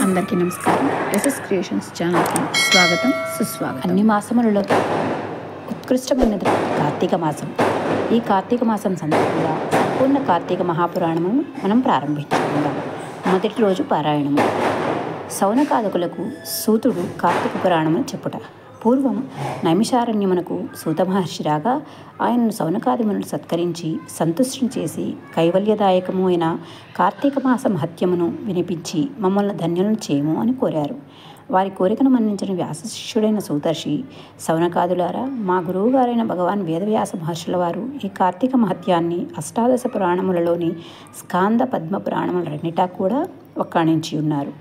అందరికీ నమస్కారం. SS creations ఛానల్కి స్వాగతం, సుస్వాగతం. అన్ని మాసములలో ఉత్కృష్టమైనది కార్తీక మాసం. ఈ కార్తీక మాసం సందర్భంగా సంపూర్ణ కార్తీక మహాపురాణము మనం ప్రారంభించుకుందాం. మొదటి రోజు పారాయణము. శౌనకాదకులకు సూతుడు కార్తీక పురాణమును చెప్పుట. పూర్వం నైమిషారణ్యమునకు సూత మహర్షి రాగా ఆయనను శౌనకాదిమును సత్కరించి సంతుష్టిని చేసి కైవల్యదాయకము అయిన కార్తీక మాస మహత్యమును వినిపించి మమ్మల్ని ధన్యులను చేయము అని కోరారు. వారి కోరికను మన్నించిన వ్యాసశిష్యుడైన సూతర్షి, శౌనకాదులారా, మా గురువుగారైన భగవాన్ వేదవ్యాస మహర్షుల వారు ఈ కార్తీక మహత్యాన్ని అష్టాదశ పురాణములలోని స్కాంద పద్మ పురాణముల రెండిటా కూడా వక్కాణించి ఉన్నారు.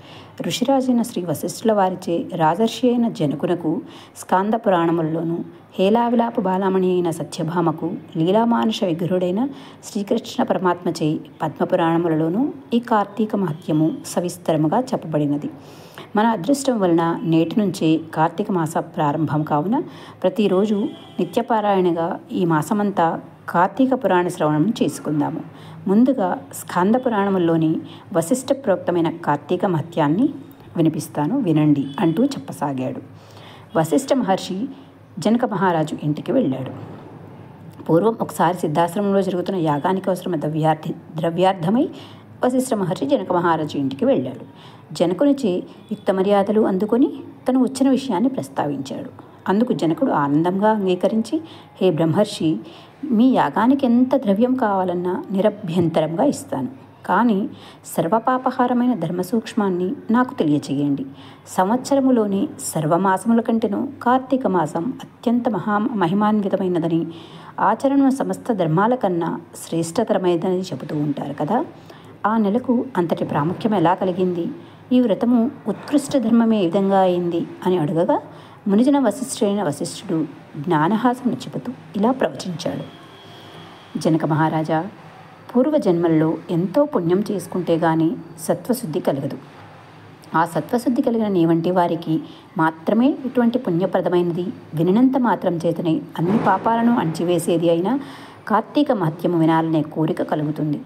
ఋషిరాజైన శ్రీ వశిష్ఠుల వారిచే రాజర్షి అయిన జనకునకు స్కాంద పురాణములలోను, హేలావిలాప బాలామణి అయిన సత్యభామకు లీలామానుష విగ్రహుడైన శ్రీకృష్ణ పరమాత్మచే పద్మపురాణములలోనూ ఈ కార్తీక మహత్యము సవిస్తరముగా చెప్పబడినది. మన అదృష్టం వలన నేటి నుంచే కార్తీక మాస ప్రారంభం కావున ప్రతిరోజు నిత్యపారాయణగా ఈ మాసమంతా కార్తీక పురాణ శ్రవణం చేసుకుందాము. ముందుగా స్కాంద పురాణముల్లోని వశిష్ఠ ప్రోక్తమైన కార్తీక మహత్యాన్ని వినిపిస్తాను, వినండి అంటూ చెప్పసాగాడు. వశిష్ఠ మహర్షి జనక మహారాజు ఇంటికి వెళ్ళాడు. పూర్వం ఒకసారి సిద్ధాశ్రమంలో జరుగుతున్న యాగానికి అవసరమైన ద్రవ్యార్థమై వశిష్ఠ మహర్షి జనక మహారాజు ఇంటికి వెళ్ళాడు. జనకునిచే యుక్త మర్యాదలు అందుకొని తను వచ్చిన విషయాన్ని ప్రస్తావించాడు. అందుకు జనకుడు ఆనందంగా అంగీకరించి, హే బ్రహ్మర్షి, మీ యాగానికి ఎంత ద్రవ్యం కావాలన్నా నిరభ్యంతరంగా ఇస్తాను. కానీ సర్వపాపహారమైన ధర్మసూక్ష్మాన్ని నాకు తెలియచేయండి. సంవత్సరములోని సర్వమాసముల కంటేనూ కార్తీక మాసం అత్యంత మహిమాన్వితమైనదని, ఆచరణ సమస్త ధర్మాల కన్నా శ్రేష్టతరమైనదని చెబుతూ ఉంటారు కదా. ఆ నెలకు అంతటి ప్రాముఖ్యం ఎలా కలిగింది? ఈ వ్రతము ఉత్కృష్ట ధర్మమే ఏ విధంగా అయింది అని అడగగా, మునిజన వశిష్ఠుడైన వశిష్ఠుడు జ్ఞానహాసమును చెబుతూ ఇలా ప్రవచించాడు. జనక మహారాజా, పూర్వజన్మల్లో ఎంతో పుణ్యం చేసుకుంటే గాని సత్వశుద్ధి కలగదు. ఆ సత్వశుద్ధి కలిగిన నీ వంటి వారికి మాత్రమే ఇటువంటి పుణ్యప్రదమైనది, వినినంత మాత్రం చేతనే అన్ని పాపాలను అణచివేసేది అయిన కార్తీక మహత్యము వినాలనే కోరిక కలుగుతుంది.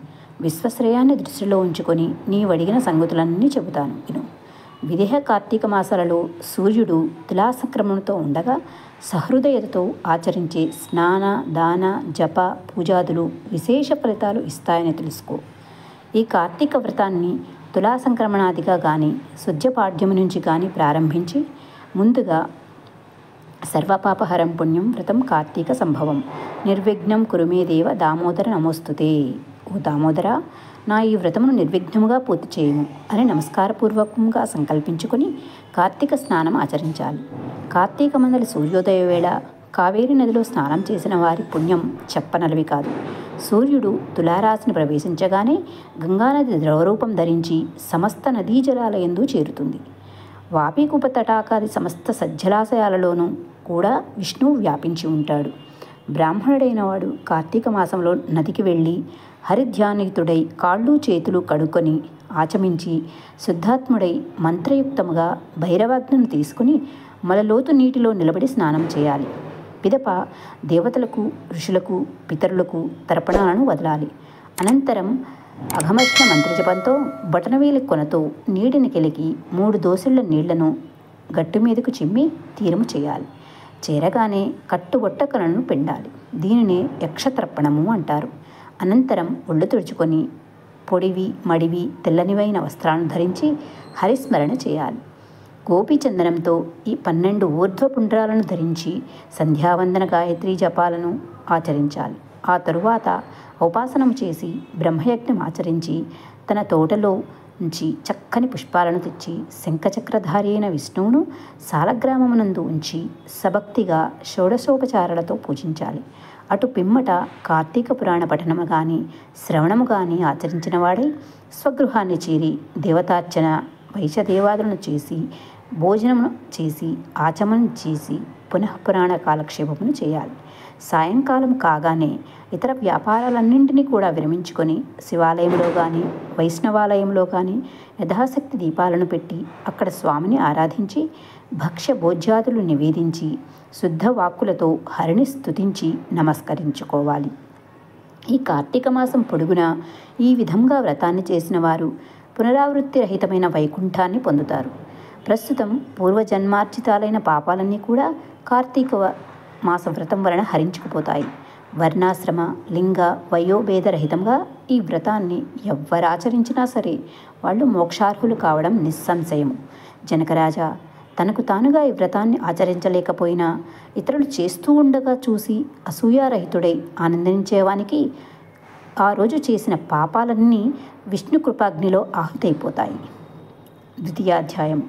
విశ్వశ్రేయాన్ని దృష్టిలో ఉంచుకొని నీవు అడిగిన సంగతులన్నీ చెబుతాను, విను. విదేహ కార్తీక మాసాలలో సూర్యుడు తులాసంక్రమణతో ఉండగా సహృదయతతో ఆచరించే స్నాన, దాన, జప, పూజాదులు విశేష ఫలితాలు ఇస్తాయని తెలుసుకో. ఈ కార్తీక వ్రతాన్ని తులాసంక్రమణాదిగా కానీ శుద్ధ్యపాడ్యము నుంచి కానీ ప్రారంభించి ముందుగా సర్వపాపహరం పుణ్యం వ్రతం కార్తీక సంభవం నిర్విఘ్నం కురుమే దేవ దామోదర నమోస్తుతే. ఓ దామోదర, నా ఈ వ్రతమును నిర్విఘ్నముగా పూర్తి చేయము అని నమస్కారపూర్వకంగా సంకల్పించుకొని కార్తీక స్నానం ఆచరించాలి. కార్తీక మందలి సూర్యోదయ వేళ కావేరీ నదిలో స్నానం చేసిన వారి పుణ్యం చెప్పనలవి కాదు. సూర్యుడు తులారాశిని ప్రవేశించగానే గంగానది ద్రవరూపం ధరించి సమస్త నదీ జలాల యందు చేరుతుంది. వాపీకూప తటాకాది సమస్త సజ్జలాశయాలలోనూ కూడా విష్ణువు వ్యాపించి ఉంటాడు. బ్రాహ్మణుడైన వాడు కార్తీక మాసంలో నదికి వెళ్ళి హరిధ్యానితుడై కాళ్ళు చేతులు కడుక్కొని ఆచమించి శుద్ధాత్ముడై మంత్రయుక్తముగా భైరవాగ్నిని తీసుకుని మలలోతు నీటిలో నిలబడి స్నానం చేయాలి. పిదప దేవతలకు, ఋషులకు, పితరులకు తర్పణాలను వదలాలి. అనంతరం అఘమష్ణ మంత్రజపంతో బటనవేలి కొనతో నీటిని కెలికి 3 దోసెళ్ల నీళ్లను గట్టు మీదకు చిమ్మి తీరము చేయాలి. చేరగానే కట్టుబొట్టకలను పిండాలి. దీనినే యక్షతర్పణము అంటారు. అనంతరం ఒళ్ళు తుడుచుకొని పొడివి, మడివి, తెల్లనివైన వస్త్రాలను ధరించి హరిస్మరణ చేయాలి. గోపీచందనంతో ఈ 12 ఊర్ధ్వపుండ్రాలను ధరించి సంధ్యావందన గాయత్రీ జపాలను ఆచరించాలి. ఆ తరువాత ఉపాసనము చేసి బ్రహ్మయజ్ఞం ఆచరించి తన తోటలో నుంచి చక్కని పుష్పాలను తెచ్చి శంఖచక్రధారి అయిన విష్ణువును సాలగ్రామమునందు ఉంచి సభక్తిగా షోడశోపచారాలతో పూజించాలి. అటు పిమ్మట కార్తీక పురాణ పఠనము కానీ శ్రవణము కానీ ఆచరించిన వాడై స్వగృహాన్ని చేరి దేవతార్చన, వైశదేవాదులను చేసి భోజనమును చేసి ఆచమనం చేసి పునఃపురాణ కాలక్షేపమును చేయాలి. సాయంకాలం కాగానే ఇతర వ్యాపారాలన్నింటినీ కూడా విరమించుకొని శివాలయంలో కానీ వైష్ణవాలయంలో కానీ యథాశక్తి దీపాలను పెట్టి అక్కడ స్వామిని ఆరాధించి భక్ష్య భోజ్యాదులు నివేదించి శుద్ధ వాక్కులతో హరిని స్తుతించి నమస్కరించుకోవాలి. ఈ కార్తీక మాసం పొడుగునా ఈ విధంగా వ్రతాన్ని చేసిన వారు పునరావృత్తి రహితమైన వైకుంఠాన్ని పొందుతారు. ప్రస్తుతం పూర్వజన్మార్జితాలైన పాపాలన్నీ కూడా కార్తీక మాస వ్రతం వలన హరించుకుపోతాయి. వర్ణాశ్రమ లింగ వయోభేదరహితంగా ఈ వ్రతాన్ని ఎవ్వరాచరించినా సరే వాళ్ళు మోక్షార్హులు కావడం నిస్సంశయము. జనకరాజా తనకు తానుగా ఈ వ్రతాన్ని ఆచరించలేకపోయినా ఇతరులు చేస్తూ ఉండగా చూసి అసూయారహితుడై ఆనందించేవానికి ఆ రోజు చేసిన పాపాలన్నీ విష్ణు కృపాగ్నిలో ఆహుతైపోతాయి. ద్వితీయాధ్యాయం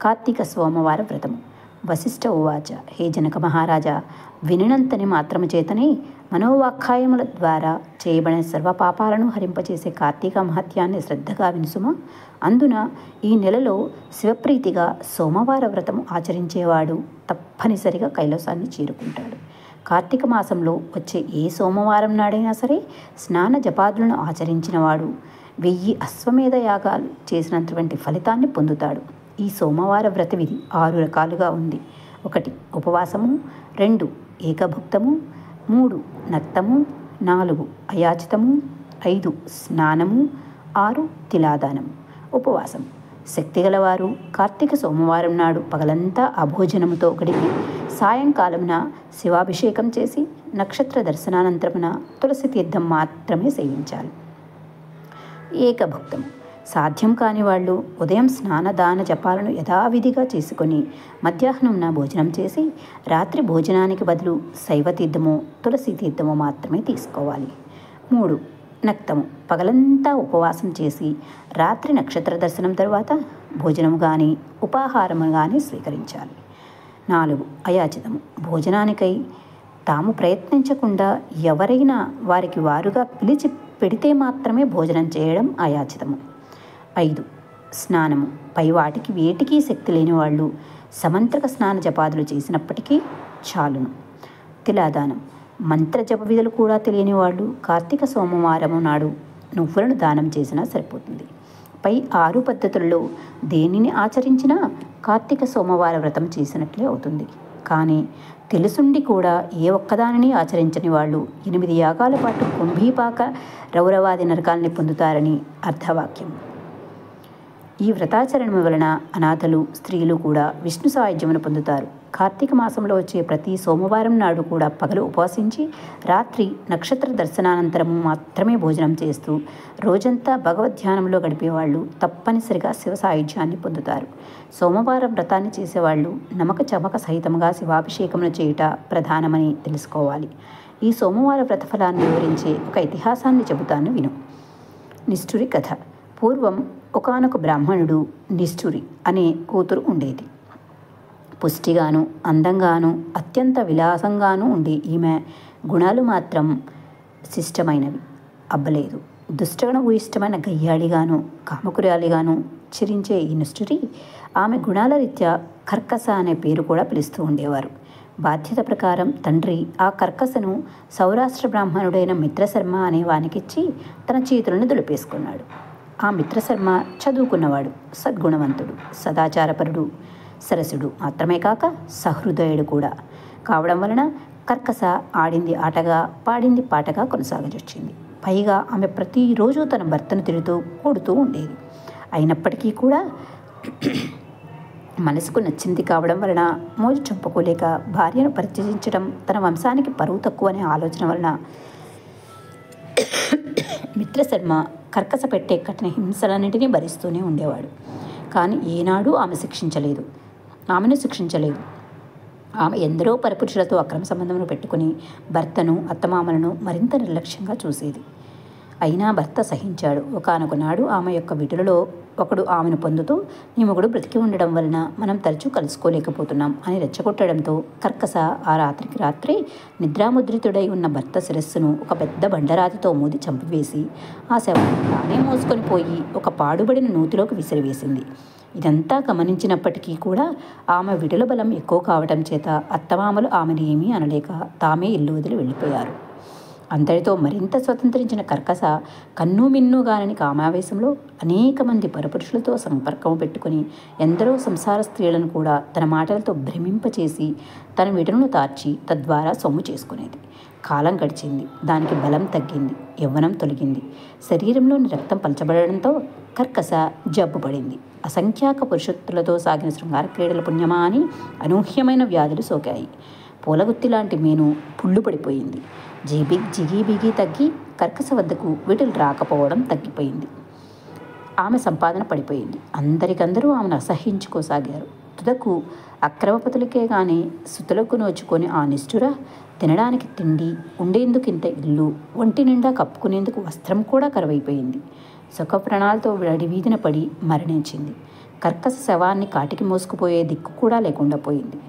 కార్తీక సోమవార వ్రతము. వశిష్ఠ ఉవాచ, హే జనక మహారాజా, వినినంతని మాత్రము చేతనే మనోవాఖ్యాయముల ద్వారా చేయబడిన సర్వ పాపాలను హరింపచేసే కార్తీక మహత్యాన్ని శ్రద్ధగా వినుసుమా. అందున ఈ నెలలో శివప్రీతిగా సోమవార వ్రతము ఆచరించేవాడు తప్పనిసరిగా కైలాసాన్ని చేరుకుంటాడు. కార్తీక మాసంలో వచ్చే ఏ సోమవారం నాడైనా సరే స్నాన జపాదులను ఆచరించినవాడు 1000 అశ్వమేధ యాగాలు చేసినటువంటి ఫలితాన్ని పొందుతాడు. ఈ సోమవార వ్రత విధి 6 రకాలుగా ఉంది. 1 ఉపవాసము, 2 ఏకభుక్తము, 3 నక్తము, 4 అయాచితము, 5 స్నానము, 6 తిలాదానము. ఉపవాసం శక్తిగలవారు కార్తీక సోమవారం నాడు పగలంతా అభోజనముతో గడిపి సాయంకాలమున శివాభిషేకం చేసి నక్షత్ర దర్శనానంతరమున తులసి తీర్థం మాత్రమే సేవించాలి. ఏకభుక్తం సాధ్యం కాని వాళ్ళు ఉదయం స్నానదాన జపాలను యథావిధిగా చేసుకొని మధ్యాహ్నంన భోజనం చేసి రాత్రి భోజనానికి బదులు శైవ తీర్థమో తులసి తీర్థమో మాత్రమే తీసుకోవాలి. 3 నక్తము పగలంతా ఉపవాసం చేసి రాత్రి నక్షత్ర దర్శనం తర్వాత భోజనము కానీ ఉపాహారము కానీ స్వీకరించాలి. 4 అయాచితము భోజనానికై తాము ప్రయత్నించకుండా ఎవరైనా వారికి వారుగా పిలిచి పెడితే మాత్రమే భోజనం చేయడం అయాచితము. 5 స్నానము పై వాటికి వేటికి శక్తి లేని వాళ్ళు సమంత్రక స్నాన జపాదులు చేసినప్పటికీ చాలును. తిలాదానం మంత్ర జప విధులు కూడా తెలియని వాళ్ళు కార్తీక సోమవారము నాడు నువ్వులను దానం చేసినా సరిపోతుంది. పై 6 పద్ధతుల్లో దేనిని ఆచరించినా కార్తీక సోమవార వ్రతం చేసినట్లే అవుతుంది. కానీ తెలుసుండి కూడా ఏ ఒక్కదానిని ఆచరించని వాళ్ళు 8 యాగాల పాటు కుంభీపాక రౌరవాది నరకాల్ని పొందుతారని అర్ధవాక్యం. ఈ వ్రతాచరణం వలన అనాథలు స్త్రీలు కూడా విష్ణు సాయుధ్యమును పొందుతారు. కార్తీక మాసంలో వచ్చే ప్రతి సోమవారం నాడు కూడా పగలు ఉపవాసించి రాత్రి నక్షత్ర దర్శనానంతరము మాత్రమే భోజనం చేస్తూ రోజంతా భగవద్ధ్యానంలో గడిపేవాళ్ళు తప్పనిసరిగా శివ సాయుధ్యాన్ని పొందుతారు. సోమవారం వ్రతాన్ని చేసేవాళ్ళు నమక చమక సహితంగా శివాభిషేకమును చేయుట ప్రధానమని తెలుసుకోవాలి. ఈ సోమవార వ్రతఫలాన్ని వివరించే ఒక ఇతిహాసాన్ని చెబుతాను విను. నిష్ఠురి కథ. పూర్వం ఒకానొక బ్రాహ్మణుడు నిష్ఠురి అనే కూతురు ఉండేది. పుష్టిగాను అందంగాను అత్యంత విలాసంగాను ఉండే ఈమె గుణాలు మాత్రం శిష్టమైనవి అబ్బలేదు. దుష్టగుణ భూయిష్టమైన గయ్యాళిగాను కామకురాలిగాను చిరించే ఈ నిష్ఠురి ఆమె గుణాల రీత్యా కర్కస అనే పేరు కూడా పిలుస్తూ ఉండేవారు. బాధ్యత ప్రకారం తండ్రి ఆ కర్కసను సౌరాష్ట్ర బ్రాహ్మణుడైన మిత్రశర్మ అనే వానికిచ్చి తన చేతులను దులిపేసుకున్నాడు. ఆ మిత్రశర్మ చదువుకున్నవాడు, సద్గుణవంతుడు, సదాచారపరుడు, సరసుడు మాత్రమే కాక సహృదయుడు కూడా కావడం వలన కర్కస ఆడింది ఆటగా పాడింది పాటగా కొనసాగజొచ్చింది. పైగా ఆమె ప్రతిరోజు తన భర్తను తిడుతూ కొడుతూ ఉండేది. అయినప్పటికీ కూడా మనసుకు నచ్చింది కావడం వలన మోజు చంపుకోలేక భార్యను పరిత్యజించడం తన వంశానికి పరువు తక్కువ అనే ఆలోచన వలన మిత్రశర్మ కర్కస పెట్టే కఠిన హింసలన్నింటినీ భరిస్తూనే ఉండేవాడు. కానీ ఏనాడు ఆమెను శిక్షించలేదు. ఆమె ఎందరో పరపురుషులతో అక్రమ సంబంధమును పెట్టుకుని భర్తను అత్తమామలను మరింత నిర్లక్ష్యంగా చూసేది. అయినా భర్త సహించాడు. ఒకానొక నాడు ఆమె యొక్క విటులలో ఒకడు ఆమెను పొందుతూ, నీ మొగుడు బ్రతికి ఉండడం వలన మనం తరచూ కలుసుకోలేకపోతున్నాం అని రెచ్చగొట్టడంతో కర్కస ఆ రాత్రికి రాత్రి నిద్రాముద్రితుడై ఉన్న భర్త శిరస్సును ఒక పెద్ద బండరాతితో మోది చంపివేసి ఆ శవాన్ని తానే మోసుకొని పోయి ఒక పాడుబడిన నూతిలోకి విసిరివేసింది. ఇదంతా గమనించినప్పటికీ కూడా ఆమె విడుల బలం ఎక్కువ కావటం చేత అత్తమామలు ఆమెను ఏమీ అనలేక తామే ఇల్లు వదిలి వెళ్ళిపోయారు. అంతటితో మరింత స్వతంత్రించిన కర్కస కన్ను మిన్నుగానని కామావేశంలో అనేక మంది పరపురుషులతో సంపర్కం పెట్టుకుని ఎందరో సంసార స్త్రీలను కూడా తన మాటలతో భ్రమింపచేసి తన విటను తార్చి తద్వారా సొమ్ము చేసుకునేది. కాలం గడిచింది. దానికి బలం తగ్గింది, యవ్వనం తొలగింది. శరీరంలోని రక్తం పలచబడడంతో కర్కశ జబ్బు పడింది. అసంఖ్యాక పురుషోత్తులతో సాగిన శృంగార క్రీడల పుణ్యమా అని అనూహ్యమైన వ్యాధులు సోకాయి. పూలగుత్తి లాంటి మేను పుళ్ళు పడిపోయింది. జిగీబిగి తగ్గి కర్కశ వద్దకు వీటిని రాకపోవడం తగ్గిపోయింది. ఆమె సంపాదన పడిపోయింది. అందరికందరూ ఆమెను అసహ్యించుకోసాగారు. తుదకు అక్రమపతులకే గాని సుతులకు నోచుకొని ఆ నిష్ఠుర తినడానికి తిండి, ఉండేందుకు ఇంత ఇల్లు, ఒంటి నిండా కప్పుకునేందుకు వస్త్రం కూడా కరువైపోయింది. సుఖప్రాణాలతో వీధిన పడి మరణించింది. కర్కశ శవాన్ని కాటికి మోసుకుపోయే దిక్కు కూడా లేకుండా పోయింది.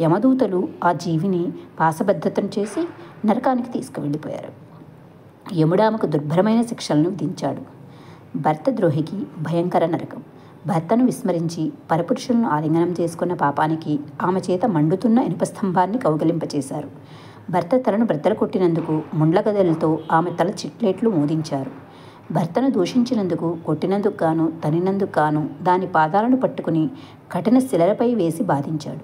యమదూతలు ఆ జీవిని పాశబద్ధతం చేసి నరకానికి తీసుకువెళ్ళిపోయారు. యముడామకు దుర్భరమైన శిక్షలను విధించాడు. భర్త ద్రోహికి భయంకర నరకం. భర్తను విస్మరించి పరపురుషులను ఆలింగనం చేసుకున్న పాపానికి ఆమె చేత మండుతున్న ఇనుపస్తంభాన్ని కౌగలింపచేశారు. భర్త తలను బ్రద్దలు కొట్టినందుకు ముండ్లగదలతో ఆమె తల చిట్లేట్లు మోదించారు. భర్తను దూషించినందుకు, కొట్టినందుకు గాను, తనినందుకు గాను దాని పాదాలను పట్టుకుని కఠిన శిలలపై వేసి బాధించాడు.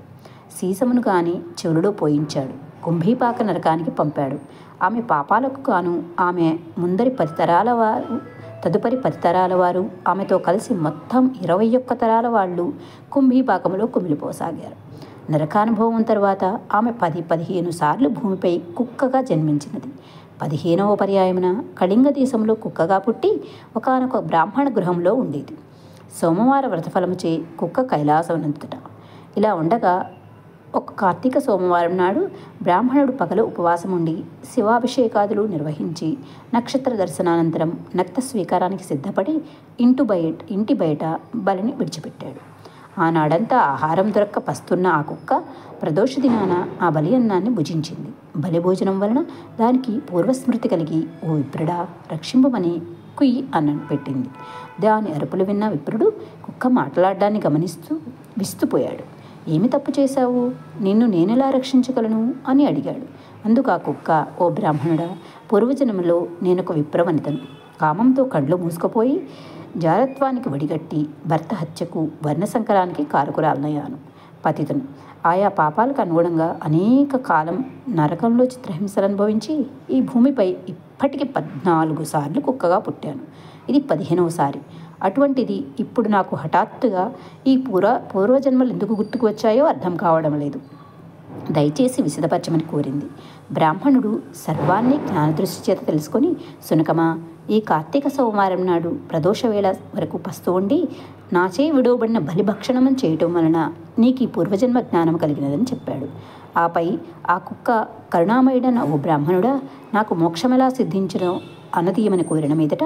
సీసమును గాని చెవులలో పోయించాడు. కుంభీపాక నరకానికి పంపాడు. ఆమె పాపాలకు గాను ఆమె ముందరి 10 తరాల వారు, తదుపరి 10 తరాల వారు, ఆమెతో కలిసి మొత్తం 21 తరాల వాళ్ళు కుంభీపాకములో కుమిలిపోసాగారు. నరకానుభవం తర్వాత ఆమె 10-15 సార్లు భూమిపై కుక్కగా జన్మించినది. 15వ పర్యాయమున కళింగ దేశంలో కుక్కగా పుట్టి ఒకానొక బ్రాహ్మణ గృహంలో ఉండేది. సోమవార వ్రతఫలముచే కుక్క కైలాసవనంతట. ఇలా ఉండగా ఒక కార్తీక సోమవారం నాడు బ్రాహ్మణుడు పగలు ఉపవాసం ఉండి శివాభిషేకాదులు నిర్వహించి నక్షత్ర దర్శనానంతరం నక్త స్వీకారానికి సిద్ధపడి ఇంటి బయట బలిని విడిచిపెట్టాడు. ఆనాడంతా ఆహారం దొరక్క పస్తున్న ఆ కుక్క ప్రదోష దినాన ఆ బలి అన్నాన్ని భుజించింది. బలి భోజనం వలన దానికి పూర్వస్మృతి కలిగి, ఓ విప్రుడా, రక్షింపమని కుయ్యి అన్నను పెట్టింది. దాని అరుపులు విన్న విప్రుడు కుక్క మాట్లాడడాన్ని గమనిస్తూ విస్తుపోయాడు. ఏమి తప్పు చేశావు? నిన్ను నేనెలా రక్షించగలను అని అడిగాడు. అందుకు ఆ కుక్క, ఓ బ్రాహ్మణుడా, పూర్వజన్మలో నేనొక విప్రవనితను. కామంతో కళ్ళు మూసుకుపోయి జారత్వానికి వడిగట్టి భర్త హత్యకు, వర్ణసంకరానికి కారకురాలనయ్యాను. పతితను. ఆయా పాపాలకు అనుగుణంగా అనేక కాలం నరకంలో చిత్రహింసలు అనుభవించి ఈ భూమిపై ఇప్పటికి 14 సార్లు కుక్కగా పుట్టాను. ఇది 15వ సారి. అటువంటిది ఇప్పుడు నాకు హఠాత్తుగా ఈ పూర్వజన్మలు ఎందుకు గుర్తుకు వచ్చాయో అర్థం కావడం లేదు. దయచేసి విశదపరచమని కోరింది. బ్రాహ్మణుడు సర్వాన్ని జ్ఞానదృష్టి చేత తెలుసుకొని, సునకమా, ఈ కార్తీక సోమవారం నాడు ప్రదోష వేళ వరకు పస్తు ఉండి నాచే విడవబడిన బలిభక్షణం చేయటం వలన నీకు ఈ పూర్వజన్మ జ్ఞానం కలిగినదని చెప్పాడు. ఆపై ఆ కుక్క, కరుణామయుడన్న ఓ బ్రాహ్మణుడా, నాకు మోక్షమెలా సిద్ధించడం అనదీయమని కోరిన మీదట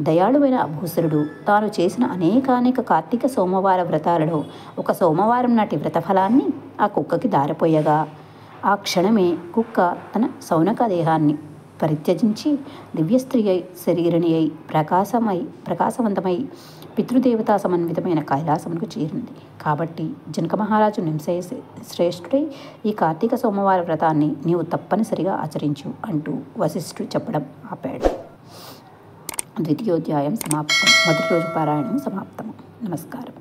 దయాళువైన అభూసురుడు తాను చేసిన అనేకానేక కార్తీక సోమవార వ్రతాలలో ఒక సోమవారం నాటి వ్రతఫలాన్ని ఆ కుక్కకి దారిపోయగా ఆ క్షణమే కుక్క తన సౌనక దేహాన్ని పరిత్యజించి దివ్యస్త్రీ అయి, శరీరిణి అయి, ప్రకాశవంతమై పితృదేవతా సమన్వితమైన కైలాసమునకు చేరింది. కాబట్టి జనక మహారాజు నింసయ శ్రేష్ఠుడై ఈ కార్తీక సోమవార వ్రతాన్ని నీవు తప్పనిసరిగా ఆచరించు అంటూ వశిష్ఠుడు చెప్పడం ఆపాడు. ద్వితీయోధ్యాయం సమాప్తం. మొదటి రోజు పారాయణం సమాప్తము. నమస్కారం.